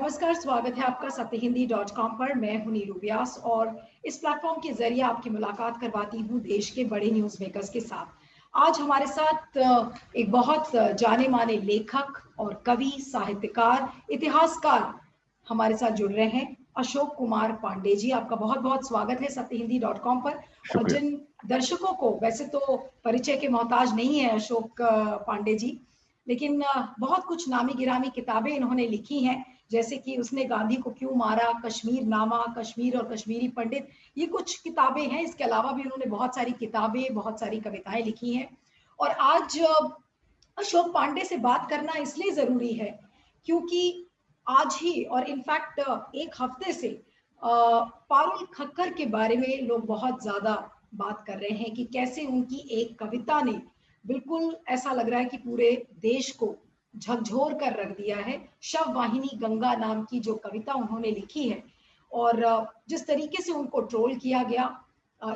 नमस्कार, स्वागत है आपका सत्यहिंदी.com पर। मैं हूं नीरू व्यास और इस प्लेटफॉर्म के जरिए आपकी मुलाकात करवाती हूं देश के बड़े न्यूज मेकर्स के साथ। आज हमारे साथ एक बहुत जाने माने लेखक और कवि, साहित्यकार, इतिहासकार हमारे साथ जुड़ रहे हैं। अशोक कुमार पांडे जी, आपका बहुत बहुत स्वागत है सत्यहिंदी.com पर। और जिन दर्शकों को वैसे तो परिचय के मोहताज नहीं है अशोक पांडे जी, लेकिन बहुत कुछ नामी गिरामी किताबें इन्होंने लिखी हैं, जैसे कि उसने गांधी को क्यों मारा, कश्मीर नामा, कश्मीर और कश्मीरी पंडित, ये कुछ किताबें हैं। इसके अलावा भी उन्होंने बहुत सारी किताबें, बहुत सारी कविताएं लिखी हैं। और आज अशोक पांडे से बात करना इसलिए जरूरी है क्योंकि आज ही और इनफैक्ट एक हफ्ते से पारुल खक्कर के बारे में लोग बहुत ज्यादा बात कर रहे हैं कि कैसे उनकी एक कविता ने बिल्कुल ऐसा लग रहा है कि पूरे देश को झकझोर कर रख दिया है। शव वाहिनी गंगा नाम की जो कविता उन्होंने लिखी है, और जिस तरीके से उनको ट्रोल किया गया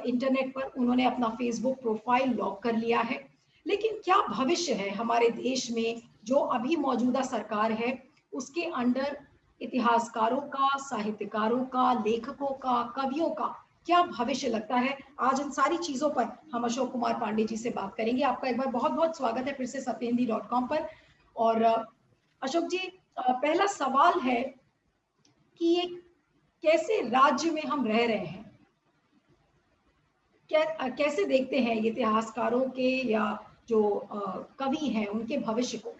इंटरनेट पर, उन्होंने अपना फेसबुक प्रोफाइल लॉक कर लिया है। लेकिन क्या भविष्य है हमारे देश में? जो अभी मौजूदा सरकार है उसके अंडर इतिहासकारों का, साहित्यकारों का, लेखकों का, कवियों का क्या भविष्य लगता है? आज इन सारी चीजों पर हम अशोक कुमार पांडे जी से बात करेंगे। आपका एक बार बहुत बहुत स्वागत है फिर से सत्यहिंदी.com पर। और अशोक जी, पहला सवाल है कि ये कैसे राज्य में हम रह रहे हैं? कैसे देखते हैं ये इतिहासकारों के या जो कवि हैं उनके भविष्य को?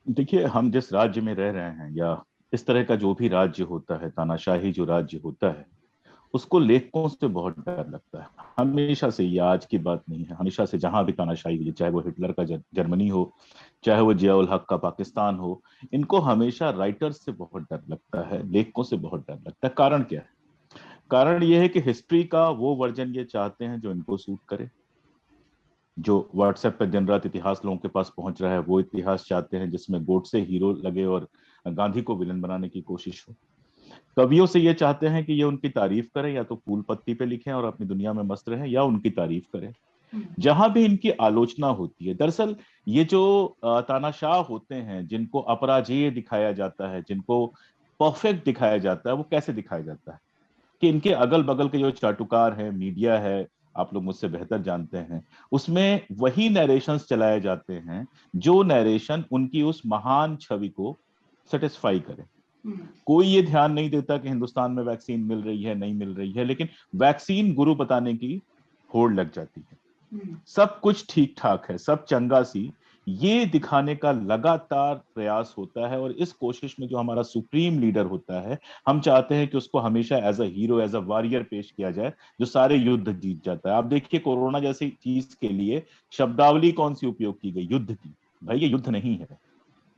देखिए, हम जिस राज्य में रह रहे हैं या इस तरह का जो भी राज्य होता है, तानाशाही जो राज्य होता है, उसको लेखकों से बहुत डर लगता है। हमेशा से, ये आज की बात नहीं है, हमेशा से जहां भी तानाशाही हुई, चाहे वो हिटलर का जर्मनी हो, चाहे वो जियाउल हक का पाकिस्तान हो, इनको हमेशा राइटर्स से बहुत डर लगता है, लेखकों से बहुत डर लगता है। कारण क्या है? कारण ये है कि हिस्ट्री का वो वर्जन ये चाहते हैं जो इनको सूट करे। जो व्हाट्सएप पर दिन रात इतिहास लोगों के पास पहुंच रहा है, वो इतिहास चाहते हैं जिसमें गोडसे हीरो लगे और गांधी को विलन बनाने की कोशिश हो। कवियों से ये चाहते हैं कि ये उनकी तारीफ करें, या तो फूल पत्ती पे लिखें और अपनी दुनिया में मस्त रहें, या उनकी तारीफ करें। जहां भी इनकी आलोचना होती है, दरअसल ये जो तानाशाह होते हैं, जिनको अपराजेय दिखाया जाता है, जिनको परफेक्ट दिखाया जाता है, वो कैसे दिखाया जाता है कि इनके अगल बगल के जो चाटुकार है, मीडिया है, आप लोग मुझसे बेहतर जानते हैं, उसमें वही नरेशंस चलाए जाते हैं जो नरेशन उनकी उस महान छवि को सेटिस्फाई करे। कोई ये ध्यान नहीं देता कि हिंदुस्तान में वैक्सीन मिल रही है, नहीं मिल रही है, लेकिन वैक्सीन गुरु बताने की होड़ लग जाती है। सब कुछ ठीक ठाक है, सब चंगा सी, ये दिखाने का लगातार प्रयास होता है। और इस कोशिश में जो हमारा सुप्रीम लीडर होता है, हम चाहते हैं कि उसको हमेशा as a hero, as a warrior पेश किया जाए, जो सारे युद्ध जीत जाता है। आप देखिए, कोरोना जैसी चीज के लिए शब्दावली कौन सी उपयोग की गई? युद्ध की। भाई, ये युद्ध नहीं है,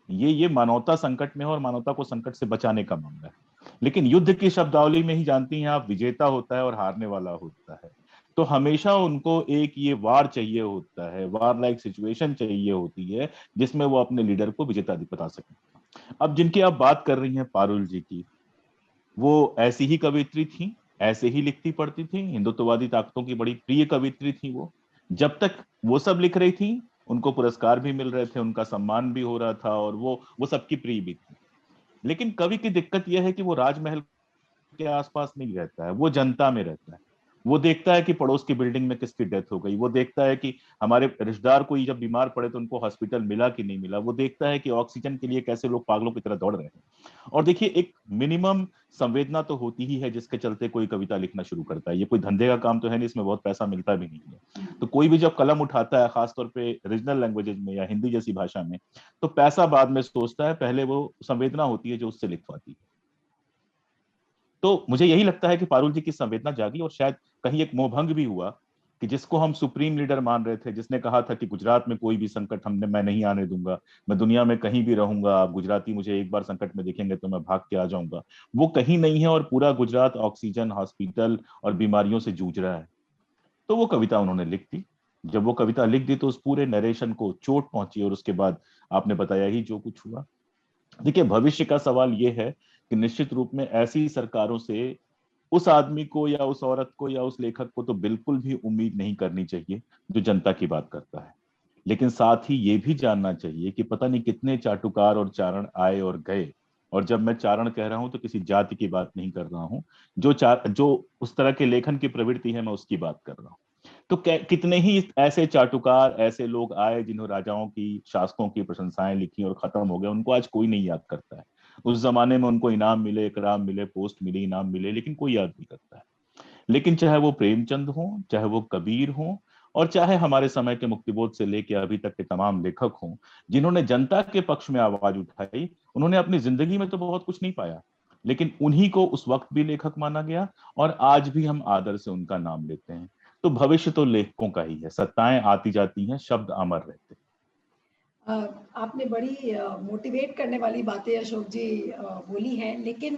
ये मानवता संकट में है और मानवता को संकट से बचाने का मामला है। लेकिन युद्ध की शब्दावली में ही जानती हैं आप, विजेता होता है और हारने वाला होता है। तो हमेशा उनको एक ये वार चाहिए होता है, वार लाइक सिचुएशन चाहिए होती है, जिसमें वो अपने लीडर को विजेता बता सके। अब जिनकी आप बात कर रही हैं, पारुल जी की, वो ऐसी ही कवित्री थी, ऐसे ही लिखती पढ़ती थी, हिंदुत्ववादी ताकतों की बड़ी प्रिय कवित्री थी वो। जब तक वो सब लिख रही थी, उनको पुरस्कार भी मिल रहे थे, उनका सम्मान भी हो रहा था, और वो सबकी प्रिय भी थी। लेकिन कवि की दिक्कत यह है कि वो राजमहल के आसपास नहीं रहता है, वो जनता में रहता है। वो देखता है कि पड़ोस की बिल्डिंग में किसकी डेथ हो गई, वो देखता है कि हमारे रिश्तेदार कोई जब बीमार पड़े तो उनको हॉस्पिटल मिला कि नहीं मिला, वो देखता है कि ऑक्सीजन के लिए कैसे लोग पागलों की तरह दौड़ रहे हैं। और देखिए, एक मिनिमम संवेदना तो होती ही है जिसके चलते कोई कविता लिखना शुरू करता है। ये कोई धंधे का काम तो है नहीं, इसमें बहुत पैसा मिलता भी नहीं है। तो कोई भी जब कलम उठाता है, खासतौर पे रीजनल लैंग्वेजेस में या हिंदी जैसी भाषा में, तो पैसा बाद में सोचता है, पहले वो संवेदना होती है जो उससे लिखवाती है। तो मुझे यही लगता है कि पारुल जी की संवेदना जागी, और शायद कहीं एक मोहभंग भी हुआ कि जिसको हम सुप्रीम लीडर मान रहे थे, जिसने कहा था कि गुजरात में कोई भी संकट मैं नहीं आने दूंगा, मैं दुनिया में कहीं भी रहूंगा, आप गुजराती मुझे एक बार संकट में देखेंगे तो मैं भाग के आ जाऊंगा, वो कहीं नहीं है, और पूरा गुजरात ऑक्सीजन, हॉस्पिटल और बीमारियों से जूझ रहा है। तो वो कविता उन्होंने लिख दी। जब वो कविता लिख दी तो उस पूरे नरेशन को चोट पहुंची, और उसके बाद आपने बताया ही जो कुछ हुआ। देखिए, भविष्य का सवाल ये है कि निश्चित रूप में ऐसी सरकारों से उस आदमी को या उस औरत को या उस लेखक को तो बिल्कुल भी उम्मीद नहीं करनी चाहिए जो जनता की बात करता है। लेकिन साथ ही ये भी जानना चाहिए कि पता नहीं कितने चाटुकार और चारण आए और गए। और जब मैं चारण कह रहा हूं तो किसी जाति की बात नहीं कर रहा हूं, जो उस तरह के लेखन की प्रवृत्ति है मैं उसकी बात कर रहा हूं। तो कितने ही ऐसे चाटुकार, ऐसे लोग आए जिन्होंने राजाओं की, शासकों की प्रशंसाएं लिखी और खत्म हो गए, उनको आज कोई नहीं याद करता है। उस जमाने में उनको इनाम मिले, इकराम मिले, पोस्ट मिले, इनाम मिले, लेकिन कोई याद नहीं करता है। लेकिन चाहे वो प्रेमचंद हो, चाहे वो कबीर हो, और चाहे हमारे समय के मुक्तिबोध से लेकर अभी तक के तमाम लेखक हों जिन्होंने जनता के पक्ष में आवाज उठाई, उन्होंने अपनी जिंदगी में तो बहुत कुछ नहीं पाया, लेकिन उन्हीं को उस वक्त भी लेखक माना गया और आज भी हम आदर से उनका नाम लेते हैं। तो भविष्य तो लेखकों का ही है। सत्ताएं आती जाती हैं, शब्द अमर रहते हैं। आपने बड़ी मोटिवेट करने वाली बातें अशोक जी बोली हैं, लेकिन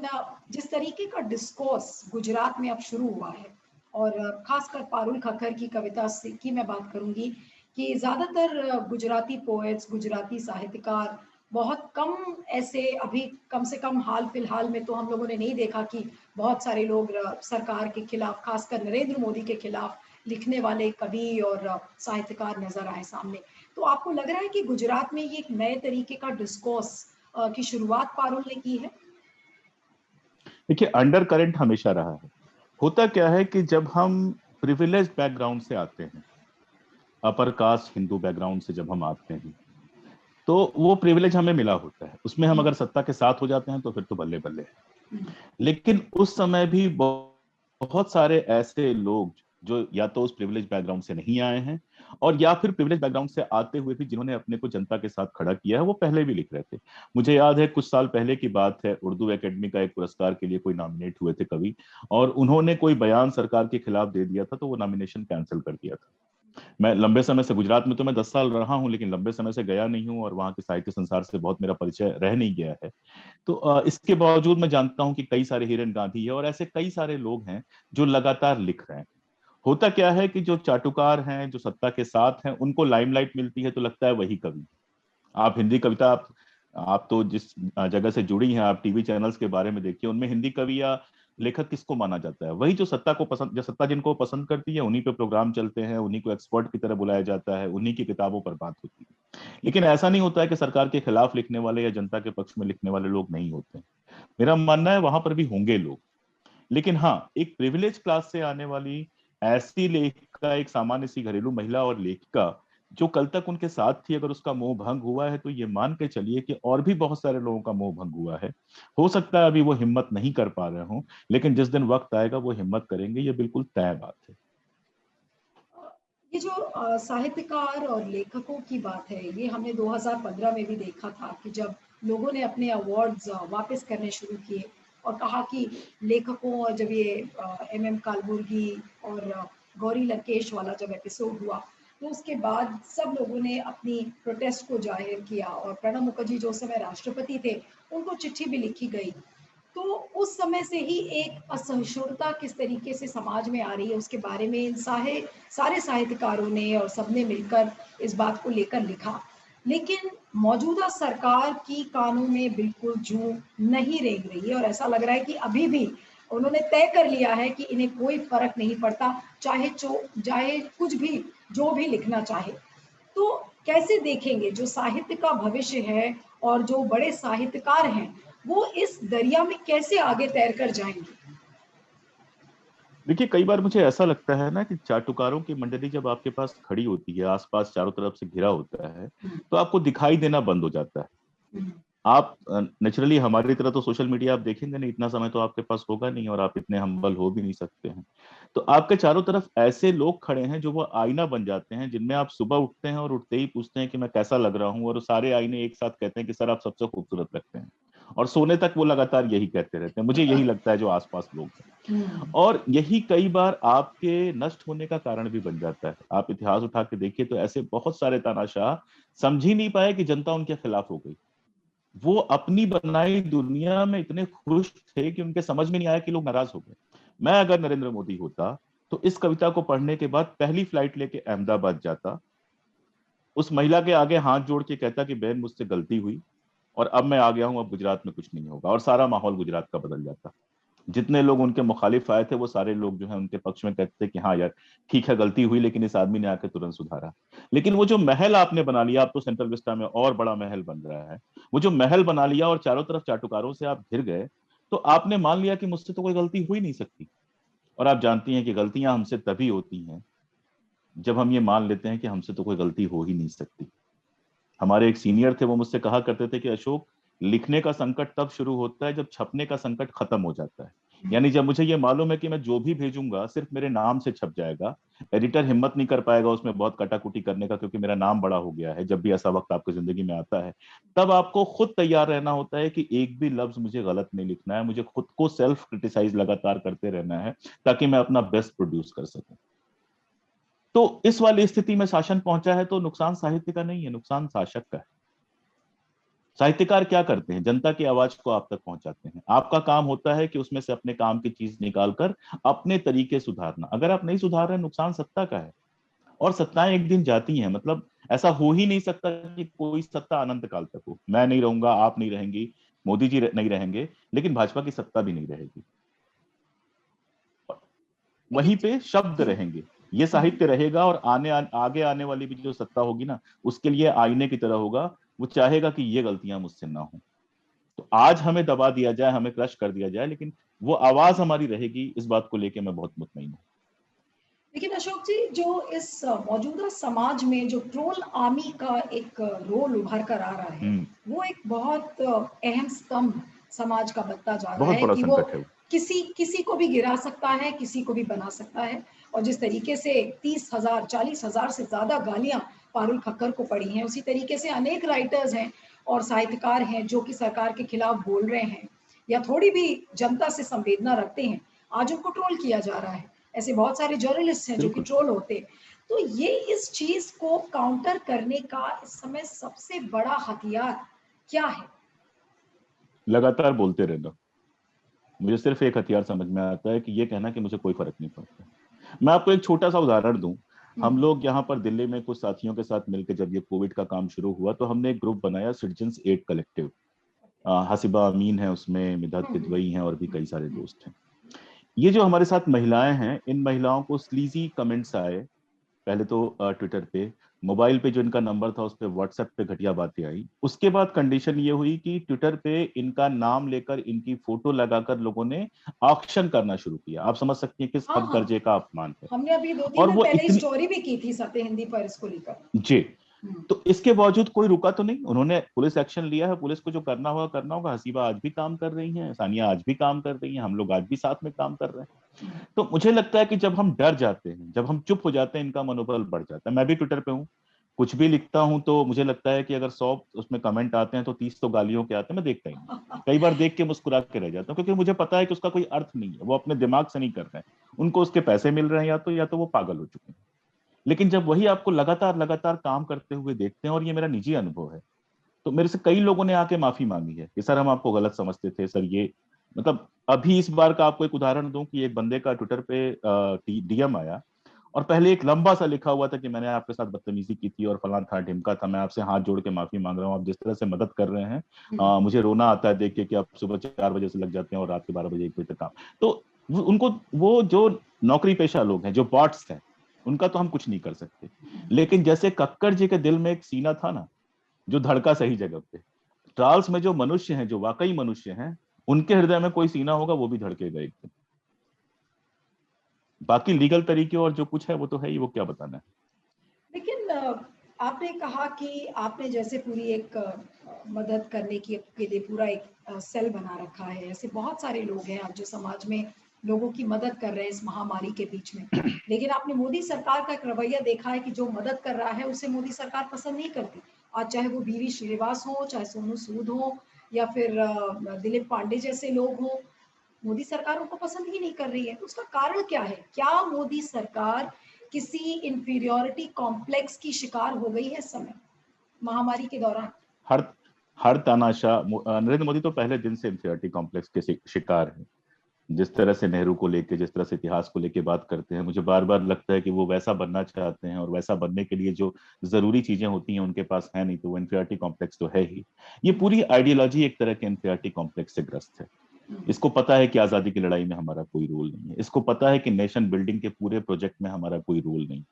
जिस तरीके का डिस्कोर्स गुजरात में अब शुरू हुआ है, और खासकर पारुल खक्खर की कविता की मैं बात करूंगी कि ज्यादातर गुजराती पोएट्स, गुजराती साहित्यकार, बहुत कम ऐसे, अभी कम से कम हाल फिलहाल में तो हम लोगों ने नहीं देखा कि बहुत सारे लोग सरकार के खिलाफ, खासकर नरेंद्र मोदी के खिलाफ लिखने वाले कवि और साहित्यकार नजर आए सामने। तो आपको लग रहा है कि गुजरात में ये एक नए तरीके का डिस्कोर्स की शुरुआत पारुल ने की है? देखिए, अंडर करंट हमेशा रहा है। होता क्या है कि जब हम प्रिविलेज बैकग्राउंड से आते हैं, अपर कास्ट हिंदू बैकग्राउंड से जब हम आते हैं, तो वो प्रिविलेज हमें मिला होता है, उसमें हम अगर सत्ता के साथ हो जाते हैं तो फिर तो बल्ले बल्ले है। लेकिन उस समय भी बहुत सारे ऐसे लोग जो या तो उस प्रिविलेज बैकग्राउंड से नहीं आए हैं, और या फिर प्रिविलेज बैकग्राउंड से आते हुए भी जिन्होंने अपने को जनता के साथ खड़ा किया है, वो पहले भी लिख रहे थे। मुझे याद है कुछ साल पहले की बात है, उर्दू एकेडमी का एक पुरस्कार के लिए कोई नॉमिनेट हुए थे कवि, और उन्होंने कोई बयान सरकार के खिलाफ दे दिया था, तो वो नॉमिनेशन कैंसिल कर दिया था। मैं लंबे समय से गुजरात में तो मैं 10 साल रहा हूं, लेकिन लंबे समय से गया नहीं हूं और वहां के साहित्य संसार से बहुत मेरा परिचय रह नहीं गया है। तो इसके बावजूद मैं जानता हूं कि कई सारे हिरन गांधी है और ऐसे कई सारे लोग हैं जो लगातार लिख रहे हैं। होता क्या है कि जो चाटुकार हैं, जो सत्ता के साथ हैं, उनको लाइमलाइट मिलती है तो लगता है वही कवि। आप हिंदी कविता, आप तो जिस जगह से जुड़ी हैं, आप टीवी चैनल्स के बारे में देखिए, उनमें हिंदी कवि या लेखक किसको माना जाता है? वही जो सत्ता को पसंद, जो सत्ता जिनको पसंद करती है, उन्हीं पे प्रोग्राम चलते हैं, उन्हीं को एक्सपर्ट की तरह बुलाया जाता है, उन्हीं की किताबों पर बात होती है। लेकिन ऐसा नहीं होता है कि सरकार के खिलाफ लिखने वाले या जनता के पक्ष में लिखने वाले लोग नहीं होते। मेरा मानना है वहां पर भी होंगे लोग, लेकिन हाँ, एक प्रिविलेज क्लास से आने वाली ऐसी लेखिका, एक सामान्य सी घरेलू महिला और लेखिका जो कल तक उनके साथ थी, अगर उसका मोह भंग हुआ है तो ये मान के चलिए कि और भी बहुत सारे लोगों का मोह भंग हुआ है। हो सकता है अभी वो हिम्मत नहीं कर पा रहे हों, लेकिन जिस दिन वक्त आएगा वो हिम्मत करेंगे, ये बिल्कुल तय बात है। ये जो साहित्यकार और लेखकों की बात है, ये हमने 2015 में भी देखा था कि जब लोगों ने अपने अवार्ड्स वापस करने शुरू किए और कहा कि लेखकों, और जब ये MM कालबुर्गी और गौरी लंकेश वाला जब एपिसोड हुआ, तो उसके बाद सब लोगों ने अपनी प्रोटेस्ट को जाहिर किया, और प्रणब मुखर्जी जो उस समय राष्ट्रपति थे, उनको चिट्ठी भी लिखी गई। तो उस समय से ही एक असहिष्णुता किस तरीके से समाज में आ रही है, उसके बारे में इन सारे साहित्यकारों ने और सबने मिलकर इस बात को लेकर लिखा। लेकिन मौजूदा सरकार की कानों में बिल्कुल जूं नहीं रेंग रही है, और ऐसा लग रहा है कि अभी भी उन्होंने तय कर लिया है कि इन्हें कोई फर्क नहीं पड़ता, चाहे कुछ भी, जो भी लिखना चाहे। तो कैसे देखेंगे जो साहित्य का भविष्य है, और जो बड़े साहित्यकार हैं, वो इस दरिया में कैसे आगे तैर कर जाएंगे? देखिए, कई बार मुझे ऐसा लगता है ना कि चाटुकारों की मंडली जब आपके पास खड़ी होती है, आसपास चारों तरफ से घिरा होता है, तो आपको दिखाई देना बंद हो जाता है। आप नेचुरली हमारी तरह तो सोशल मीडिया आप देखेंगे नहीं, इतना समय तो आपके पास होगा नहीं, और आप इतने हम्बल हो भी नहीं सकते हैं। तो आपके चारों तरफ ऐसे लोग खड़े हैं जो वो आईना बन जाते हैं, जिनमें आप सुबह उठते हैं और उठते ही पूछते हैं कि मैं कैसा लग रहा हूँ, और सारे आईने एक साथ कहते हैं कि सर आप सबसे खूबसूरत लगते हैं, और सोने तक वो लगातार यही कहते रहते हैं। मुझे यही लगता है जो आसपास लोग हैं, और यही कई बार आपके नष्ट होने का कारण भी बन जाता है। आप इतिहास उठा के देखिए तो ऐसे बहुत सारे तानाशाह समझ ही नहीं पाए कि जनता उनके खिलाफ हो गई। वो अपनी बनाई दुनिया में इतने खुश थे कि उनके समझ में नहीं आया कि लोग नाराज हो गए। मैं अगर नरेंद्र मोदी होता तो इस कविता को पढ़ने के बाद पहली फ्लाइट लेके अहमदाबाद जाता, उस महिला के आगे हाथ जोड़ के कहता कि बहन मुझसे गलती हुई और अब मैं आ गया हूं, अब गुजरात में कुछ नहीं होगा, और सारा माहौल गुजरात का बदल जाता। जितने लोग उनके मुखालिफ आए थे वो सारे लोग जो है उनके पक्ष में कहते थे कि हाँ यार ठीक है, गलती हुई, लेकिन इस आदमी ने आकर तुरंत सुधारा। लेकिन वो जो महल आपने बना लिया, आप तो सेंट्रल विस्टा में और बड़ा महल बन रहा है, वो जो महल बना लिया और चारों तरफ चाटुकारों से आप घिर गए, तो आपने मान लिया कि मुझसे तो कोई गलती हो ही नहीं सकती। और आप जानती हैं कि गलतियां हमसे तभी होती हैं जब हम ये मान लेते हैं कि हमसे तो कोई गलती हो ही नहीं सकती। हमारे एक सीनियर थे, वो मुझसे कहा करते थे कि अशोक, लिखने का संकट तब शुरू होता है जब छपने का संकट खत्म हो जाता है। यानी जब मुझे ये मालूम है कि मैं जो भी भेजूंगा सिर्फ मेरे नाम से छप जाएगा, एडिटर हिम्मत नहीं कर पाएगा उसमें बहुत कटाकुटी करने का, क्योंकि मेरा नाम बड़ा हो गया है, जब भी ऐसा वक्त आपकी जिंदगी में आता है, तब आपको खुद तैयार रहना होता है कि एक भी लफ्ज मुझे गलत नहीं लिखना है, मुझे खुद को सेल्फ क्रिटिसाइज लगातार करते रहना है ताकि मैं अपना बेस्ट प्रोड्यूस कर सकूं। तो इस वाली स्थिति में शासन पहुंचा है तो नुकसान साहित्य का नहीं है, नुकसान शासक का है। साहित्यकार क्या करते हैं? जनता की आवाज को आप तक पहुंचाते हैं। आपका काम होता है कि उसमें से अपने काम की चीज निकालकर अपने तरीके सुधारना। अगर आप नहीं सुधार रहे, नुकसान सत्ता का है। और सत्ताएं एक दिन जाती हैं, मतलब ऐसा हो ही नहीं सकता कि कोई सत्ता अनंत काल तक हो। मैं नहीं रहूंगा, आप नहीं रहेंगी, मोदी जी नहीं रहेंगे, लेकिन भाजपा की सत्ता भी नहीं रहेगी। वहीं पे शब्द रहेंगे, ये साहित्य रहेगा, और आगे आने वाली भी जो सत्ता होगी ना, उसके लिए आईने की तरह होगा। वो चाहेगा कि ये गलतियां मुझसे ना हो। तो आज हमें दबा दिया जाए, हमें क्रश कर दिया जाए, लेकिन वो आवाज हमारी रहेगी। इस बात को लेके मैं बहुत मुतमईन हूँ। लेकिन अशोक जी, जो इस मौजूदा समाज में जो ट्रोल आर्मी का एक रोल उभर कर आ रहा है, वो एक बहुत अहम स्तंभ समाज का बनता जा रहा बहुत है बड़ा कि वो संकट है वो। किसी किसी को भी गिरा सकता है, किसी को भी बना सकता है। और जिस तरीके से 30,000 40,000 से ज्यादा गालियां पारुल खक्कर को पड़ी हैं, उसी तरीके से अनेक राइटर्स हैं और साहित्यकार हैं जो कि सरकार के खिलाफ बोल रहे हैं या थोड़ी भी जनता से संवेदना रखते हैं, आज उनको ट्रोल किया जा रहा है। ऐसे बहुत सारे जर्नलिस्ट हैं जो कि बिल्कुल। ट्रोल होते हैं। तो ये इस चीज को काउंटर करने का इस समय सबसे बड़ा हथियार क्या है? लगातार बोलते रहना। मुझे सिर्फ एक हथियार समझ में आता है कि ये कहना कि मुझे कोई फर्क नहीं पड़ता। मैं आपको एक छोटा सा उदाहरण दूं। हम लोग यहाँ पर दिल्ली में कुछ साथियों के साथ मिलकर जब ये कोविड का काम शुरू हुआ, तो हमने एक ग्रुप बनाया, सिटीजन्स एड कलेक्टिव। हसीबा अमीन है उसमें, मिधात किदवई हैं, और भी कई सारे दोस्त हैं। ये जो हमारे साथ महिलाएं हैं, इन महिलाओं को स्लीजी कमेंट्स आए। पहले तो ट्विटर पे, मोबाइल पे जो इनका नंबर था उस पे, व्हाट्सएप पे घटिया बातें आई। उसके बाद कंडीशन ये हुई कि ट्विटर पे इनका नाम लेकर, इनकी फोटो लगाकर लोगों ने ऑक्शन करना शुरू किया। आप समझ सकती हैं किस हाँ हद हाँ, दर्जे का अपमान है। हमने अभी 2-3 और दिन वो पहले इतनी, स्टोरी भी की थी सत्य हिंदी पर इसको लेकर। जी, तो इसके बावजूद कोई रुका तो नहीं। उन्होंने पुलिस एक्शन लिया है, पुलिस को जो करना होगा करना होगा। हसीबा आज भी काम कर रही हैं, सानिया आज भी काम कर रही हैं, हम लोग आज भी साथ में काम कर रहे हैं। तो मुझे लगता है कि जब हम डर जाते हैं, जब हम चुप हो जाते हैं, इनका मनोबल बढ़ जाता है। मैं भी ट्विटर पे हूँ, कुछ भी लिखता हूं तो मुझे लगता है कि अगर 100 उसमें कमेंट आते हैं तो 30 तो गालियों के आते हैं। मैं देखता ही नहीं, कई बार देख के मुस्कुरा के रह जाता हूँ, क्योंकि मुझे पता है कि उसका कोई अर्थ नहीं है। वो अपने दिमाग से नहीं कर रहे हैं, उनको उसके पैसे मिल रहे हैं, या तो वो पागल हो चुके हैं। लेकिन जब वही आपको लगातार लगातार काम करते हुए देखते हैं, और ये मेरा निजी अनुभव है, तो मेरे से कई लोगों ने आके माफी मांगी है कि सर हम आपको गलत समझते थे सर, ये मतलब। अभी इस बार का आपको एक उदाहरण दूं कि एक बंदे का ट्विटर पे डीएम आया, और पहले एक लंबा सा लिखा हुआ था कि मैंने आपके साथ बदतमीजी की थी और फलां था ढिमका था, मैं आपसे हाथ जोड़ के माफी मांग रहा हूँ, आप जिस तरह से मदद कर रहे हैं, मुझे रोना आता है देख के कि आप सुबह 4 बजे से लग जाते हैं और रात के 12 बजे 1 बजे तक काम। तो उनको, वो जो नौकरी पेशा लोग हैं, जो बॉट्स हैं, उनका तो हम कुछ नहीं कर सकते। लेकिन जैसे कक्कड़ जी के दिल में एक सीना था ना, जो धड़का सही जगह पे, ट्राल्स में जो मनुष्य हैं, जो वाकई मनुष्य हैं, उनके हृदय में कोई सीना होगा, वो भी धड़केगा एक दिन। बाकी लीगल तरीके और जो कुछ है वो तो है ही, वो क्या बताना है। लेकिन आपने कहा कि आपने जैसे पूरी एक मदद करने की के लिए पूरा एक सेल बना रखा है। ऐसे बहुत सारे लोग हैं आज जो समाज में लोगों की मदद कर रहे हैं इस महामारी के बीच में। लेकिन आपने मोदी सरकार का एक रवैया देखा है कि जो मदद कर रहा है उसे मोदी सरकार पसंद नहीं करती। आज चाहे वो बीवी श्रीनिवास हो, चाहे सोनू सूद हो, या फिर दिलीप पांडे जैसे लोग हो, मोदी सरकार उनको पसंद ही नहीं कर रही है। तो उसका कारण क्या है? क्या मोदी सरकार किसी इंफीरियोरिटी कॉम्प्लेक्स की शिकार हो गई है इस समय महामारी के दौरान? हर हर तानाशाह नरेंद्र मोदी तो पहले दिन से इंफीरियरिटी कॉम्प्लेक्स के शिकार है। जिस तरह से नेहरू को लेके, जिस तरह से इतिहास को लेके बात करते हैं, मुझे बार बार लगता है कि वो वैसा बनना चाहते हैं, और वैसा बनने के लिए जो जरूरी चीजें होती हैं उनके पास है नहीं, तो वो इंफीरियरिटी कॉम्प्लेक्स तो है ही। ये पूरी आइडियोलॉजी एक तरह के इंफीरियरिटी कॉम्प्लेक्स से ग्रस्त है। इसको पता है कि आजादी की लड़ाई में हमारा कोई रोल नहीं है, इसको पता है कि नेशन बिल्डिंग के पूरे प्रोजेक्ट में हमारा कोई रोल नहीं,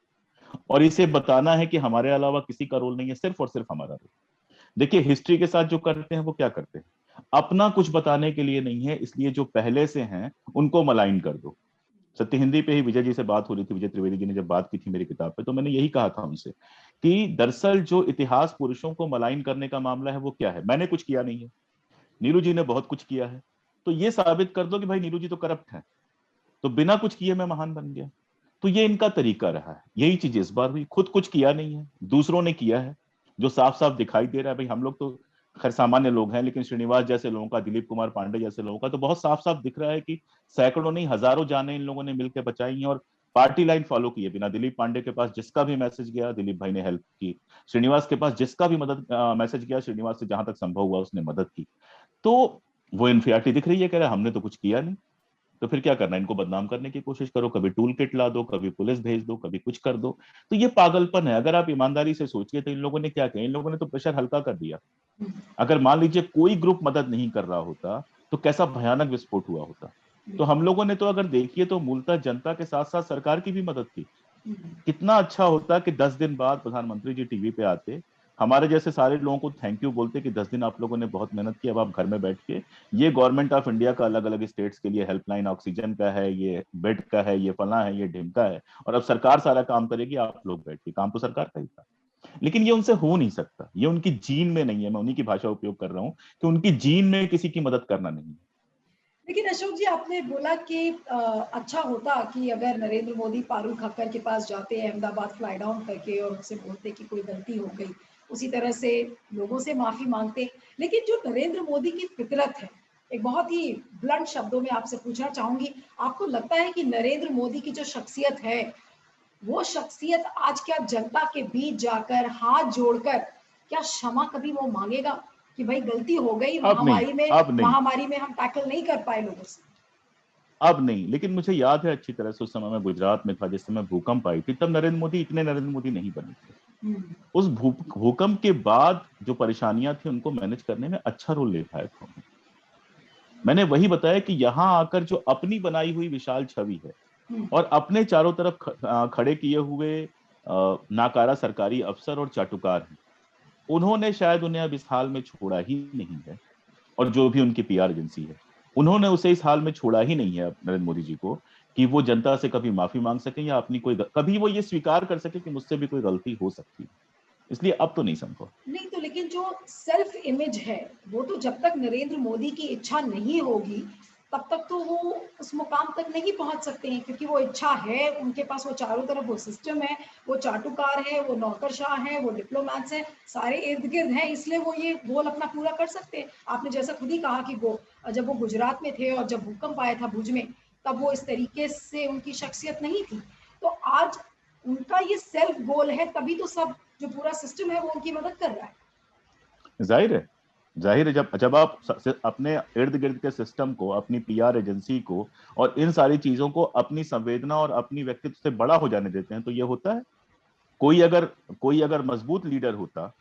और इसे बताना है कि हमारे अलावा किसी का रोल नहीं है, सिर्फ और सिर्फ हमारा रोल। देखिए हिस्ट्री के साथ जो करते हैं वो क्या करते हैं, अपना कुछ बताने के लिए नहीं है, इसलिए जो पहले से हैं उनको मलाइन कर दो। सत्य हिंदी पे ही विजय जी से बात हो रही थी, विजय त्रिवेदी जी ने जब बात की थी मेरी किताब पे, तो मैंने यही कहा था उनसे कि दरअसल जो इतिहास पुरुषों को मलाइन करने का मामला है वो क्या है, मैंने कुछ किया नहीं है, नीरू जी ने बहुत कुछ किया है, तो ये साबित कर दो कि भाई नीरू जी तो करप्ट है, तो बिना कुछ किए मैं महान बन गया। तो ये इनका तरीका रहा है, यही चीज इस बार हुई, खुद कुछ किया नहीं है, दूसरों ने किया है, जो साफ साफ दिखाई दे रहा है। भाई हम लोग तो खैर सामान्य लोग हैं, लेकिन श्रीनिवास जैसे लोगों का, दिलीप कुमार पांडे जैसे लोगों का तो बहुत साफ साफ दिख रहा है कि सैकड़ों नहीं हजारों जानें इन लोगों ने मिलकर बचाई हैं, और पार्टी लाइन फॉलो किए बिना। दिलीप पांडे के पास जिसका भी मैसेज गया दिलीप भाई ने हेल्प की, श्रीनिवास के पास जिसका भी मदद मैसेज गया श्रीनिवास से जहां तक संभव हुआ उसने मदद की। तो वो इन्फियाटी दिख रही है, कह रहा हमने तो कुछ किया नहीं, तो फिर क्या करना है, इनको बदनाम करने की कोशिश करो, कभी टूल किट ला दो, कभी पुलिस भेज दो, कभी कुछ कर दो। तो ये पागलपन है। अगर आप ईमानदारी से सोचिए तो इन लोगों ने क्या किया, इन लोगों ने तो प्रेशर हल्का कर दिया। अगर मान लीजिए कोई ग्रुप मदद नहीं कर रहा होता तो कैसा भयानक विस्फोट हुआ होता। तो हम लोगों ने तो अगर देखिए तो मूलतः जनता के साथ साथ सरकार की भी मदद की। कितना अच्छा होता कि 10 दिन बाद प्रधानमंत्री जी टीवी पे आते, हमारे जैसे सारे लोगों को थैंक यू बोलते कि 10 दिन आप लोगों ने बहुत मेहनत की, अब आप घर में बैठ के ये गवर्नमेंट ऑफ इंडिया का अलग अलग स्टेट्स के लिए हेल्पलाइन ऑक्सीजन का है, ये बेड का है, ये फला है, ये ढिमका है, और अब सरकार सारा काम करेगी, आप लोग बैठ के, काम तो सरकार का ही था। लेकिन ये उनसे हो नहीं सकता, ये उनकी जीन में नहीं है, मैं उन्हीं की भाषा उपयोग कर रहा हूँ कि उनकी जीन में किसी की मदद करना नहीं है। लेकिन अशोक जी आपने बोला कि अच्छा होता कि अगर नरेंद्र मोदी पारुल खक्कर के पास जाते, अहमदाबाद फ्लाई डाउन करके, और उनसे बोलते कि कोई गलती हो गई, उसी तरह से लोगों से माफी मांगते। लेकिन जो नरेंद्र मोदी की फितरत है, एक बहुत ही ब्लंट शब्दों में आपसे पूछना चाहूंगी, आपको लगता है कि नरेंद्र मोदी की जो शख्सियत है, वो शख्सियत आज क्या जनता के बीच जाकर हाथ जोड़कर क्या क्षमा कभी वो मांगेगा कि भाई गलती हो गई, अब नहीं, अब नहीं, महामारी में हम टैकल नहीं कर पाए लोगों से? अब नहीं। लेकिन मुझे याद है अच्छी तरह से, उस समय मैं गुजरात में था जिस समय भूकंप आई थी, तब नरेंद्र मोदी इतने नरेंद्र मोदी नहीं बने थे। उस भूकंप के बाद जो परेशानियां थी उनको मैनेज करने में अच्छा रोल निभाया था। मैंने वही बताया कि यहाँ आकर जो अपनी बनाई हुई विशाल छवि है और अपने चारों तरफ खड़े किए हुए नाकारा सरकारी अफसर और चाटुकार हैं, उन्होंने शायद उन्हें अब इस हाल में छोड़ा ही नहीं है। और जो भी उनकी पीआर एजेंसी है, उन्होंने उसे इस हाल में छोड़ा ही नहीं है नरेंद्र मोदी जी को, कि वो जनता से कभी माफी मांग सके या अपनी कोई कभी वो ये स्वीकार कर सके कि मुझसे भी कोई गलती हो सकती है। इसलिए अब तो नहीं संभव। नहीं तो लेकिन जो सेल्फ इमेज है, वो तो जब तक नरेंद्र मोदी की इच्छा नहीं होगी तब तक तो वो उस मुकाम तक नहीं पहुंच सकते हैं, क्योंकि वो इच्छा है उनके पास, वो चारों तरफ वो सिस्टम है, वो चाटुकार है, वो नौकरशाह है, वो डिप्लोमैट्स हैं, सारे इर्द गिर्द हैं, इसलिए वो ये गोल अपना पूरा कर सकते हैं। आपने जैसा खुद ही कहा कि वो जब वो गुजरात में थे और जब भूकंप आया था भुज में, तब वो इस तरीके से उनकी शख्सियत नहीं थी। तो आज उनका ये सेल्फ गोल है, तभी तो सब जो पूरा सिस्टम है वो उनकी मदद कर रहा है। जाहिर है, जाहिर है, जब जब आप अपने इर्द गिर्द के सिस्टम को, अपनी पीआर एजेंसी को और इन सारी चीजों को अपनी संवेदना और अपनी व्यक्तित्व से बड़ा हो जाने देते हैं तो ये होता है। कोई अगर मजबूत लीडर होता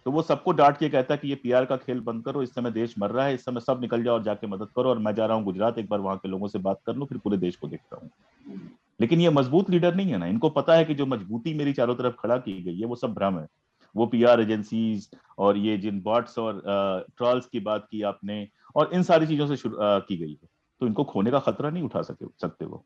तो वो सबको डांट के कहता कि ये पीआर का खेल बंद करो, इस समय देश मर रहा है, इस समय सब निकल जाओ और जाके मदद करो, और मैं जा रहा हूँ गुजरात, एक बार वहां के लोगों से बात कर लूं, फिर पूरे देश को देखता हूँ। लेकिन ये मजबूत लीडर नहीं है ना, इनको पता है कि जो मजबूती मेरी चारों तरफ खड़ा की गई है वो सब भ्रम है। वो पीआर एजेंसीज और ये जिन बॉट्स और ट्रॉल्स की बात की आपने, और इन सारी चीजों से की गई है, तो इनको खोने का खतरा नहीं उठा सकते वो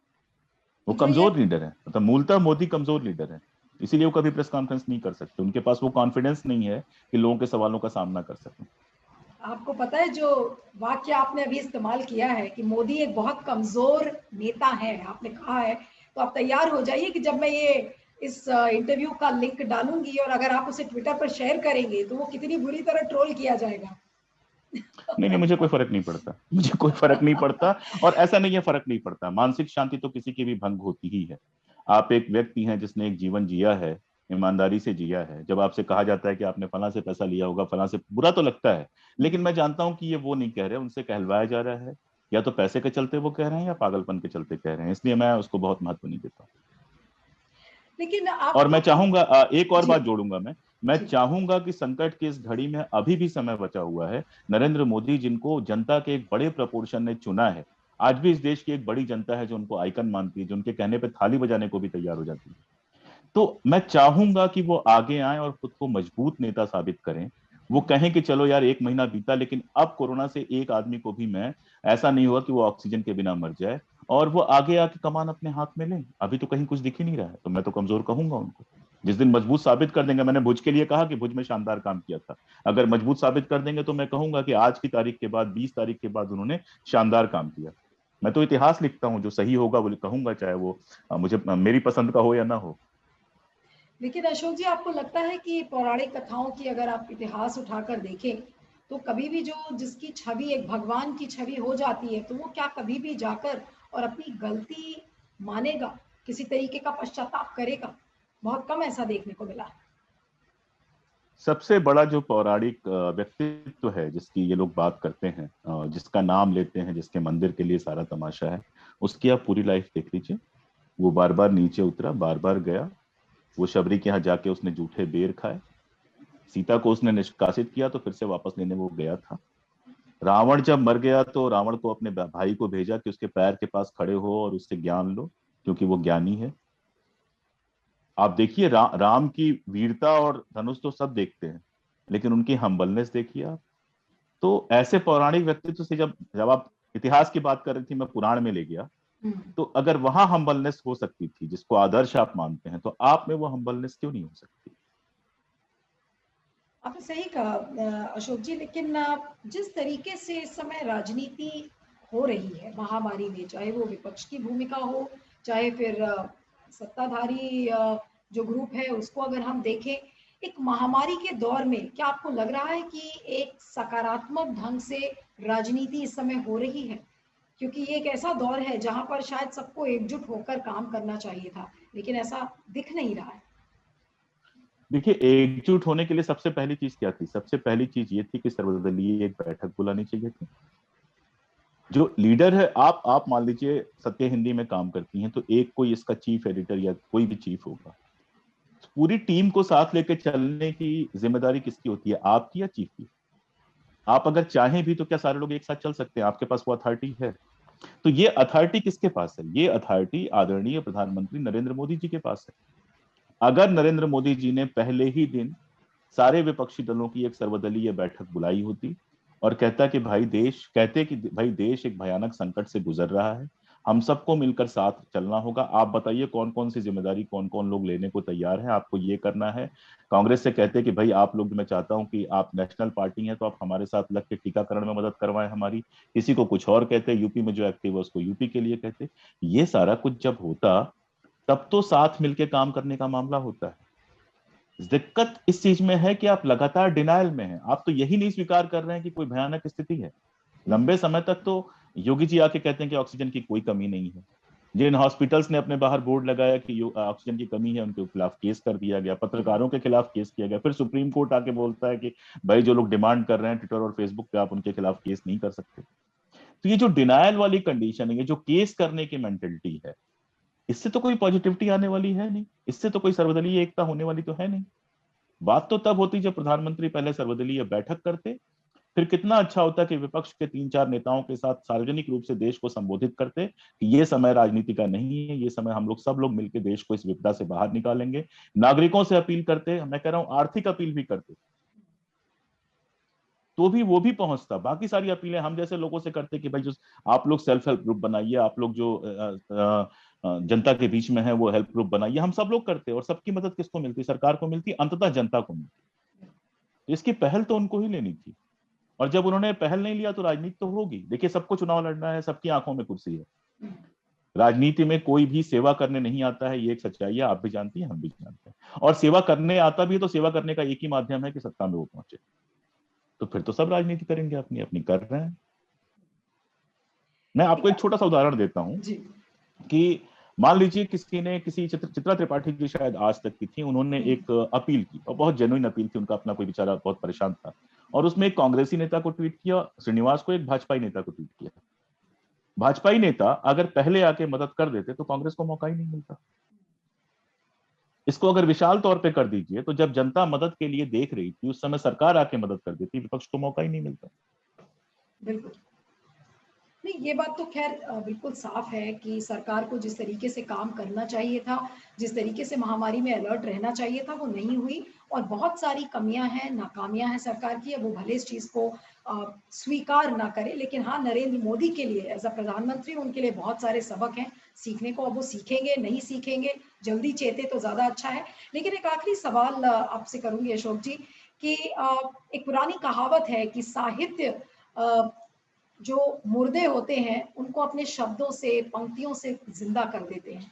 जो ये कमजोर लीडर है, मतलब मूलतः मोदी कमजोर लीडर है, इसीलिए वो कभी प्रेस कॉन्फ्रेंस नहीं कर सकते, उनके पास वो कॉन्फिडेंस नहीं है कि लोगों के सवालों का सामना कर सकें। आपको पता है जो वाक्य आपने अभी इस्तेमाल किया है कि मोदी एक बहुत कमजोर नेता है, आपने कहा है, तो आप तैयार हो जाइए कि जब मैं ये इस इंटरव्यू का लिंक डालूंगी और अगर आप उसे ट्विटर पर शेयर करेंगे तो वो कितनी बुरी तरह ट्रोल किया जाएगा। नहीं नहीं, मुझे कोई फर्क नहीं पड़ता, मुझे कोई फर्क नहीं पड़ता। और ऐसा नहीं है फर्क नहीं पड़ता, मानसिक शांति तो किसी की भी भंग होती ही है। आप एक व्यक्ति हैं जिसने एक जीवन जिया है, ईमानदारी से जिया है, जब आपसे कहा जाता है कि आपने फलां से पैसा लिया होगा, फलां से, बुरा तो लगता है, लेकिन मैं जानता हूं कि ये वो नहीं कह रहे, उनसे कहलवाया जा रहा है, या तो पैसे के चलते वो कह रहे हैं या पागलपन के चलते कह रहे हैं, इसलिए मैं उसको बहुत महत्व नहीं देता। लेकिन और आप मैं जो चाहूंगा एक और जी बात जोड़ूंगा मैं, मैं चाहूंगा कि संकट की इस घड़ी में अभी भी समय बचा हुआ है। नरेंद्र मोदी जिनको जनता के एक बड़े प्रपोर्शन ने चुना है, आज भी इस देश की एक बड़ी जनता है जो उनको आइकन मानती है, जो उनके कहने पे थाली बजाने को भी तैयार हो जाती है। तो मैं चाहूंगा कि वो आगे आए और खुद को मजबूत नेता साबित करें। वो कहें कि चलो यार 1 महीना बीता, लेकिन अब कोरोना से एक आदमी को भी मैं ऐसा नहीं हुआ कि वो ऑक्सीजन के बिना मर जाए, और वो आगे आके कमान अपने हाथ में लें। अभी तो कहीं कुछ दिख ही नहीं रहा है, तो मैं तो कमजोर कहूंगा उनको। जिस दिन मजबूत साबित कर देंगे, मैंने भुज के लिए कहा कि भुज में शानदार काम किया था, अगर मजबूत साबित कर देंगे तो मैं कहूंगा कि आज की तारीख के बाद, 20 तारीख के बाद उन्होंने शानदार काम किया। मैं तो इतिहास लिखता हूँ, जो सही होगा वो कहूंगा, चाहे वो मुझे मेरी पसंद का हो या ना हो। लेकिन अशोक जी, आपको लगता है कि पौराणिक कथाओं की अगर आप इतिहास उठाकर देखें, तो कभी भी जो जिसकी छवि एक भगवान की छवि हो जाती है, तो वो क्या कभी भी जाकर और अपनी गलती मानेगा, किसी तरीके का पश्चाताप करेगा? बहुत कम ऐसा देखने को मिला है। सबसे बड़ा जो पौराणिक व्यक्तित्व है जिसकी ये लोग बात करते हैं, जिसका नाम लेते हैं, जिसके मंदिर के लिए सारा तमाशा है, उसकी आप पूरी लाइफ देख लीजिए। वो बार बार नीचे उतरा, बार बार गया। वो शबरी के यहाँ जाके उसने जूठे बेर खाए। सीता को उसने निष्कासित किया तो फिर से वापस लेने वो गया था। रावण जब मर गया तो रावण को अपने भाई को भेजा कि उसके पैर के पास खड़े हो और उससे ज्ञान लो, क्योंकि वो ज्ञानी है। आप देखिए राम की वीरता और धनुष तो सब देखते हैं, लेकिन उनकी हम्बलनेस देखिए आप। तो ऐसे पौराणिक व्यक्तित्व से जब जब आप इतिहास की बात कर रही थी, मैं पुराण में ले गया। तो अगर वहां हम्बलनेस हो सकती थी, जिसको आदर्श आप मानते हैं, तो आप में वो हम्बलनेस क्यों नहीं हो सकती? आपने सही कहा अशोक जी, लेकिन जिस तरीके से इस समय राजनीति हो रही है महामारी में, चाहे वो विपक्ष की भूमिका हो, चाहे फिर सत्ताधारी जो ग्रुप है उसको अगर हम देखें, एक महामारी के दौर में क्या आपको लग रहा है कि एक सकारात्मक ढंग से राजनीति इस समय हो रही है? क्योंकि ये एक ऐसा दौर है जहां पर शायद सबको एकजुट होकर काम करना चाहिए था, लेकिन ऐसा दिख नहीं रहा है। देखिए, एकजुट होने के लिए सबसे पहली चीज क्या थी? सबसे पहली चीज ये थी कि सर्वदलीय एक बैठक बुलानी चाहिए थी। जो लीडर है, आप मान लीजिए सत्य हिंदी में काम करती हैं, तो एक कोई इसका चीफ एडिटर या कोई भी चीफ होगा। पूरी टीम को साथ लेकर चलने की जिम्मेदारी किसकी होती है, आपकी या चीफ की? आप अगर चाहें भी तो क्या सारे लोग एक साथ चल सकते हैं? आपके पास वो अथॉरिटी है? तो ये अथॉरिटी किसके पास है? ये अथॉरिटी आदरणीय प्रधानमंत्री नरेंद्र मोदी जी के पास है। अगर नरेंद्र मोदी जी ने पहले ही दिन सारे विपक्षी दलों की एक सर्वदलीय बैठक बुलाई होती और कहते कि भाई देश एक भयानक संकट से गुजर रहा है, हम सबको मिलकर साथ चलना होगा। आप बताइए कौन कौन सी जिम्मेदारी कौन कौन लोग लेने को तैयार हैं, आपको ये करना है। कांग्रेस से कहते कि भाई आप लोग, मैं चाहता हूं कि आप नेशनल पार्टी हैं तो आप हमारे साथ लग के टीकाकरण में मदद करवाएं हमारी। किसी को कुछ और कहते, यूपी में जो एक्टिव है उसको यूपी के लिए कहते। ये सारा कुछ जब होता, तब तो साथ मिलके काम करने का मामला होता है। दिक्कत इस चीज में है कि आप लगातार डिनायल में हैं। आप तो यही नहीं स्वीकार कर रहे हैं कि कोई भयानक स्थिति है। लंबे समय तक तो योगी जी आके कहते हैं कि ऑक्सीजन की कोई कमी नहीं है। जिन हॉस्पिटल्स ने अपने बाहर बोर्ड लगाया कि ऑक्सीजन की कमी है, उनके खिलाफ केस कर दिया गया, पत्रकारों के खिलाफ केस किया गया। फिर सुप्रीम कोर्ट आके बोलता है कि भाई जो लोग डिमांड कर रहे हैं ट्विटर और फेसबुक पे, आप उनके खिलाफ केस नहीं कर सकते। तो ये जो डिनायल वाली कंडीशन है, ये जो केस करने की मेंटेलिटी है, इससे तो कोई पॉजिटिविटी आने वाली है नहीं, इससे तो कोई सर्वदलीय एकता होने वाली तो है नहीं। बात तो तब होती जब प्रधानमंत्री पहले सर्वदलीय बैठक करते, फिर कितना अच्छा होता कि विपक्ष के 3-4 नेताओं के साथ सार्वजनिक रूप से देश को संबोधित करते कि ये समय राजनीति का नहीं है, ये समय हम लोग सब लोग मिलकर देश को इस विपदा से बाहर निकालेंगे। नागरिकों से अपील करते, मैं कह रहा हूं आर्थिक अपील भी करते, तो भी वो भी पहुंचता। बाकी सारी अपीलें हम जैसे लोगों से करते कि भाई जो आप लोग सेल्फ हेल्प ग्रुप बनाइए, आप लोग जो जनता के बीच में है वो हेल्प ग्रुप बनाइए, हम सब लोग करते। और सबकी मदद किसको मिलती? सरकार को मिलती, अंततः जनता को मिलती। तो इसकी पहल तो उनको ही लेनी थी। और जब उन्होंने पहल नहीं लिया तो राजनीति तो होगी। देखिए, सबको चुनाव लड़ना है, सबकी आंखों में कुर्सी है। राजनीति में कोई भी सेवा करने नहीं आता है, ये एक सच्चाई है, आप भी जानती हैं, हम भी जानते हैं। और सेवा करने आता भी है तो सेवा करने का एक ही माध्यम है कि सत्ता में वो पहुंचे। तो फिर तो सब राजनीति करेंगे, अपनी अपनी कर रहे हैं। मैं आपको एक छोटा सा उदाहरण देता हूं कि मान लीजिए किसी चित्रा त्रिपाठी जी शायद आज तक की थी, उन्होंने एक अपील की और बहुत जेन्युइन अपील थी। उनका अपना कोई बेचारा बहुत परेशान था और उसमें एक कांग्रेसी नेता को ट्वीट किया श्रीनिवास को, एक भाजपाई नेता को ट्वीट किया। भाजपाई नेता अगर पहले आके मदद कर देते तो कांग्रेस को मौका ही नहीं मिलता। इसको अगर विशाल तौर पे कर दीजिए, तो जब जनता मदद के लिए देख रही थी उस समय सरकार आके मदद कर देती, विपक्ष को मौका ही नहीं मिलता। बिल्कुल नहीं, ये बात तो खैर बिल्कुल साफ है कि सरकार को जिस तरीके से काम करना चाहिए था, जिस तरीके से महामारी में अलर्ट रहना चाहिए था, वो नहीं हुई और बहुत सारी कमियां हैं, नाकामियां हैं सरकार की। वो भले इस चीज़ को स्वीकार ना करे, लेकिन हाँ, नरेंद्र मोदी के लिए एज अ प्रधानमंत्री उनके लिए बहुत सारे सबक हैं सीखने को। अब वो सीखेंगे नहीं सीखेंगे, जल्दी चेते तो ज़्यादा अच्छा है। लेकिन एक आखिरी सवाल आपसे करूंगी अशोक जी कि एक पुरानी कहावत है कि साहित्य जो मुर्दे होते हैं उनको अपने शब्दों से, पंक्तियों से जिंदा कर देते हैं।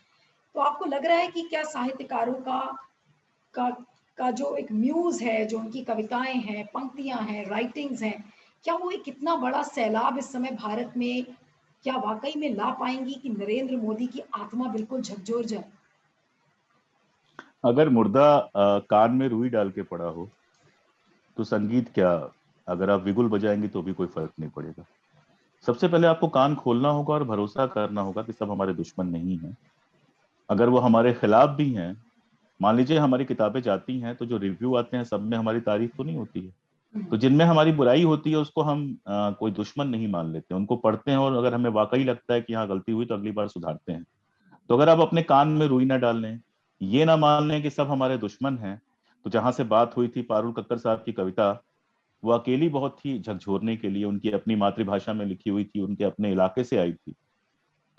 तो आपको लग रहा है कि क्या साहित्यकारों का का जो एक म्यूज है, जो उनकी कविताएं हैं, पंक्तियां हैं, राइटिंग्स हैं, क्या वो एक कितना बड़ा सैलाब इस समय भारत में क्या वाकई में ला पाएंगी कि नरेंद्र मोदी की आत्मा बिल्कुल झकझोर जाए? अगर मुर्दा कान में रुई डाल के पड़ा हो तो संगीत क्या, अगर आप विगुल बजाएंगे तो भी कोई फर्क नहीं पड़ेगा। सबसे पहले आपको कान खोलना होगा और भरोसा करना होगा कि सब हमारे दुश्मन नहीं हैं। अगर वो हमारे खिलाफ भी हैं, मान लीजिए हमारी किताबें जाती हैं तो जो रिव्यू आते हैं सब में हमारी तारीफ तो नहीं होती है। तो जिनमें हमारी बुराई होती है उसको हम कोई दुश्मन नहीं मान लेते, उनको पढ़ते हैं और अगर हमें वाकई लगता है कि हाँ गलती हुई तो अगली बार सुधारते हैं। तो अगर आप अपने कान में रुई ना डाल लें, ये ना मान लें कि सब हमारे दुश्मन हैं, तो जहां से बात हुई थी पारुल कक्कर साहब की कविता, वो अकेली बहुत थी झकझोरने के लिए, उनकी अपनी मातृभाषा में लिखी हुई थी, उनके अपने इलाके से आई थी,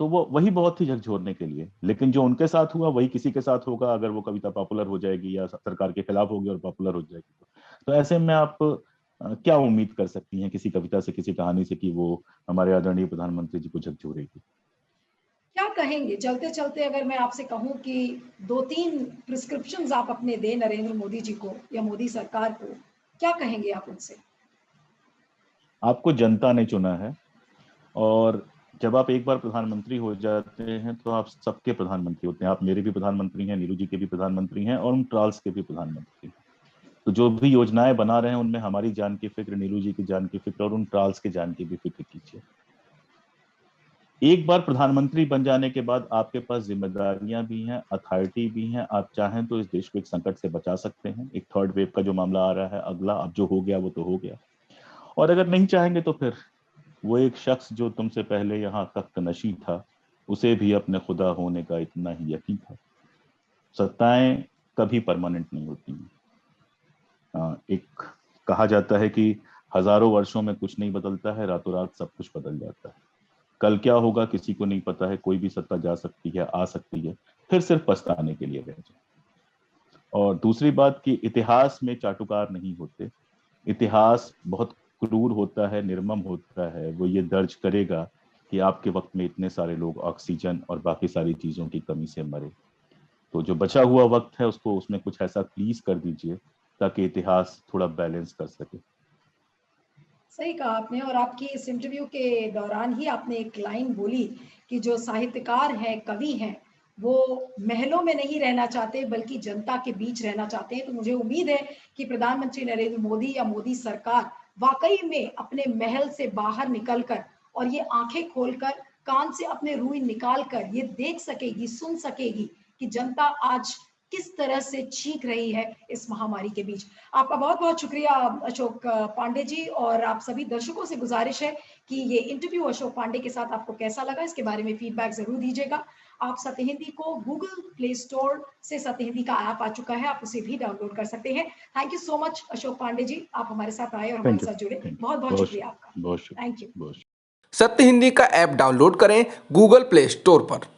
तो वो वही बहुत थी झकझोरने के लिए। लेकिन जो उनके साथ हुआ वही किसी के साथ होगा अगर वो कविता पॉपुलर हो जाएगी या सरकार के खिलाफ होगी और पॉपुलर हो जाएगी। तो ऐसे में आप क्या उम्मीद कर सकती हैं किसी कविता से, किसी कहानी से कि वो हमारे आदरणीय प्रधानमंत्री जी को झकझोरेगी? क्या कहेंगे चलते चलते, अगर मैं आपसे कहूं कि 2-3 प्रिस्क्रिप्शंस आप अपने दें नरेंद्र मोदी जी को या मोदी सरकार को, क्या कहेंगे आप उनसे? आपको जनता ने चुना है और जब आप एक बार प्रधानमंत्री हो जाते हैं तो आप सबके प्रधानमंत्री होते हैं। आप मेरे भी प्रधानमंत्री हैं, नीरू जी के भी प्रधानमंत्री हैं और उन ट्राल्स के भी प्रधानमंत्री हैं। तो जो भी योजनाएं बना रहे हैं उनमें हमारी जान की फिक्र, नीरू जी की जान की फिक्र और उन ट्राल्स के जान की भी फिक्र कीजिए। एक बार प्रधानमंत्री बन जाने के बाद आपके पास जिम्मेदारियां भी हैं, अथॉरिटी भी हैं। आप चाहें तो इस देश को एक संकट से बचा सकते हैं। एक थर्ड वेव का जो मामला आ रहा है, अगला, अब जो हो गया वो तो हो गया। और अगर नहीं चाहेंगे तो फिर वो एक शख्स जो तुमसे पहले यहाँ तख्त नशी था, उसे भी अपने खुदा होने का इतना ही यकीन था। सत्ताएं कभी परमानेंट नहीं होती हैं। एक कहा जाता है कि हजारों वर्षों में कुछ नहीं बदलता है, रातों रात सब कुछ बदल जाता है। कल क्या होगा किसी को नहीं पता है, कोई भी सत्ता जा सकती है, आ सकती है, फिर सिर्फ पछताने के लिए रह जाए। और दूसरी बात कि इतिहास में चाटुकार नहीं होते। इतिहास बहुत क्रूर होता है, निर्मम होता है। वो ये दर्ज करेगा कि आपके वक्त में इतने सारे लोग ऑक्सीजन और बाकी सारी चीजों की कमी से मरे। तो जो बचा हुआ वक्त है उसको उसमें कुछ ऐसा प्लीज कर दीजिए ताकि इतिहास थोड़ा बैलेंस कर सके। सही कहा आपने। और आपकी इस इंटरव्यू के दौरान ही आपने एक लाइन बोली कि जो साहित्यकार हैं, कवि हैं, वो महलों में नहीं रहना चाहते बल्कि जनता के बीच रहना चाहते हैं। तो मुझे उम्मीद है कि प्रधानमंत्री नरेंद्र मोदी या मोदी सरकार वाकई में अपने महल से बाहर निकलकर और ये आंखें खोलकर, कान से अपने रुई निकाल कर ये देख सकेगी, सुन सकेगी कि जनता आज किस तरह से चीख रही है इस महामारी के बीच। आपका बहुत बहुत शुक्रिया अशोक पांडे जी। और आप सभी दर्शकों से गुजारिश है कि ये इंटरव्यू अशोक पांडे के साथ आपको कैसा लगा, इसके बारे में फीडबैक जरूर दीजिएगा। आप सत्य हिंदी को गूगल प्ले स्टोर से सत्य हिंदी का ऐप आ चुका है, आप उसे भी डाउनलोड कर सकते हैं। Thank you so much Ashok Pande ji, आप हमारे साथ आए और हमारे साथ जुड़े। बहुत बहुत शुक्रिया आपका। बहुत थैंक यू। शुक्रिया। सत्य हिंदी का ऐप डाउनलोड करें गूगल प्ले स्टोर पर।